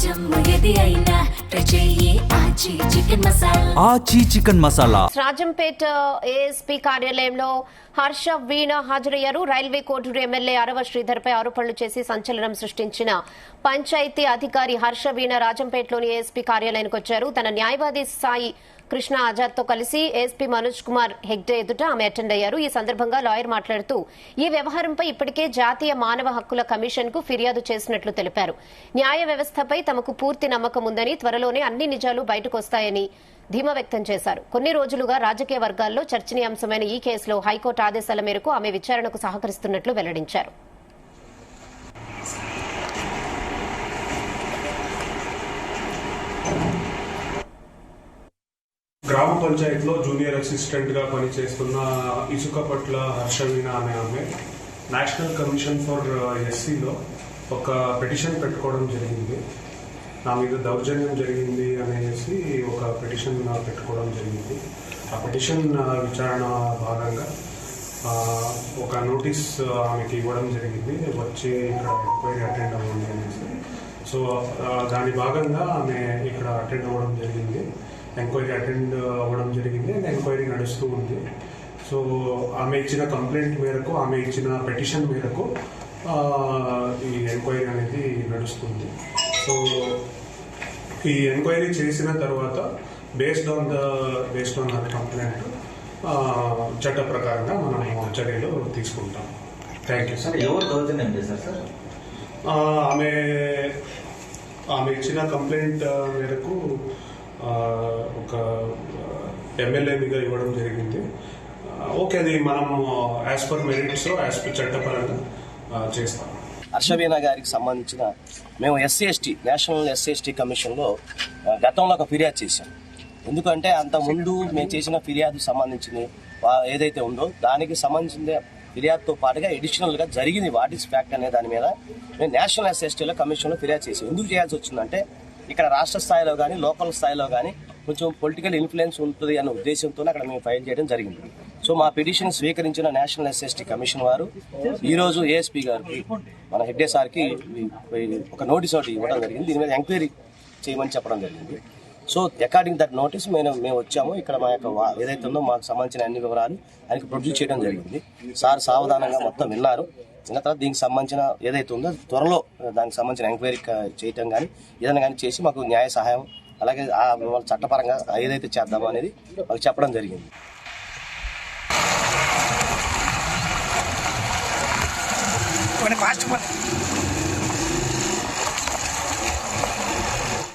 ఆచి chicken masala. Rajampet ASP కార్యాలయంలో హర్ష వీణ హాజరయ్యారు. రైల్వే కోటూరు ఎమ్మెల్యే అరవ శ్రీధర్ పై ఆరోపణలు చేసి సంచలనం సృష్టించిన పంచాయతీ అధికారి హర్ష వీణ రాజంపేటలోని ఏఎస్పీ కార్యాలయానికి వచ్చారు. తన న్యాయవాది సాయి కృష్ణ ఆజాద్ తో కలిసి ఏఎస్పీ మనోజ్ కుమార్ హెగ్డే ఎదుట ఆమె అటెండ్ అయ్యారు. ఈ సందర్భంగా లాయర్ మాట్లాడుతూ ఈ వ్యవహారంపై ఇప్పటికే జాతీయ మానవ హక్కుల కమిషన్ కు ఫిర్యాదు చేసినట్లు తెలిపారు. న్యాయ వ్యవస్థపై తమకు పూర్తి నమ్మకం ఉందని, త్వరలోనే అన్ని నిజాలు బయటకు వస్తాయని ధీమా వ్యక్తం చేశారు. కొన్ని రోజులుగా రాజకీయ వర్గాల్లో చర్చనీయాంశమైన ఈ కేసులో హైకోర్టు ఆదేశాల మేరకు ఆమె విచారణకు సహకరిస్తున్నట్లు వెల్లడించారు. గ్రామ పంచాయతీలో జూనియర్ అసిస్టెంట్ గా పనిచేస్తున్న ఇసుకపట్ల హర్షవీణ అనే ఆమె నేషనల్ కమిషన్ ఫర్ ఎస్సీలో ఒక పిటిషన్ పెట్టుకోవడం జరిగింది. నా మీద దౌర్జన్యం జరిగింది అనేసి ఒక పిటిషన్ పెట్టుకోవడం జరిగింది. ఆ పిటిషన్ విచారణ భాగంగా ఒక నోటీస్ ఆమెకి ఇవ్వడం జరిగింది. వచ్చి ఇక్కడ ఎంక్వైరీ అటెండ్ అవ్వండి అనేసి. సో దాని భాగంగా ఆమె ఇక్కడ అటెండ్ అవ్వడం జరిగింది. ఎంక్వైరీ అటెండ్ అవ్వడం జరిగింది అండ్ ఎంక్వైరీ నడుస్తూ ఉంది. సో ఆమె ఇచ్చిన కంప్లైంట్ మేరకు, ఆమె ఇచ్చిన పిటిషన్ మేరకు ఈ ఎంక్వైరీ అనేది నడుస్తుంది. సో ఈ ఎంక్వైరీ చేసిన తర్వాత బేస్డ్ ఆన్ దట్ కంప్లైంట్ చట్ట ప్రకారంగా మనం చర్యలు తీసుకుంటాం. Thank you sir. ఎవరు దౌర్జన్యం చేశారు సార్? ఆమె ఇచ్చిన కంప్లైంట్ మేరకు ఒక ఎమ్మెల్యే మీద ఇవ్వడం జరిగింది. ఓకే, అది మనం as per merits, as per చట్టపరంగా చేస్తాం. హర్షవీణ గారికి సంబంధించిన మేము ఎస్సీ నేషనల్ ఎస్సీ కమిషన్లో గతంలో ఒక ఫిర్యాదు చేశాం. ఎందుకంటే అంతకుముందు మేము చేసిన ఫిర్యాదు సంబంధించిన ఏదైతే ఉందో దానికి సంబంధించిన ఫిర్యాదుతో పాటుగా అడిషనల్గా జరిగింది వాట్ ఈస్ ఫ్యాక్ట్ అనే దాని మీద మేము నేషనల్ ఎస్సీ కమిషన్లో ఫిర్యాదు చేసాం. ఎందుకు చేయాల్సి వచ్చిందంటే ఇక్కడ రాష్ట్ర స్థాయిలో కానీ లోకల్ స్థాయిలో కానీ కొంచెం పొలిటికల్ ఇన్ఫ్లుయెన్స్ ఉంటుంది అనే ఉద్దేశంతో అక్కడ మేము ఫైల్ చేయడం జరిగింది. సో మా పిటిషన్ స్వీకరించిన నేషనల్ ఎస్సీ కమిషన్ వారు ఈరోజు ఏఎస్పీ గారికి, మన హెగ్డే సార్కి ఒక నోటీస్ ఒకటి ఇవ్వడం జరిగింది. దీని మీద ఎంక్వైరీ చేయమని చెప్పడం జరిగింది. సో అకార్డింగ్ దట్ నోటీస్ మేము వచ్చాము. ఇక్కడ మా యొక్క ఏదైతే ఉందో మాకు సంబంధించిన అన్ని వివరాలు ఆయనకు ప్రొడ్యూస్ చేయడం జరిగింది. సార్ సావధానంగా మొత్తం విన్నారు. విన్న తర్వాత దీనికి సంబంధించిన ఏదైతే ఉందో త్వరలో దానికి సంబంధించిన ఎంక్వైరీ చేయటం కానీ ఏదైనా కానీ చేసి మాకు న్యాయ సహాయం అలాగే చట్టపరంగా ఏదైతే చేద్దామో అనేది మాకు చెప్పడం జరిగింది. ఫాస్ట్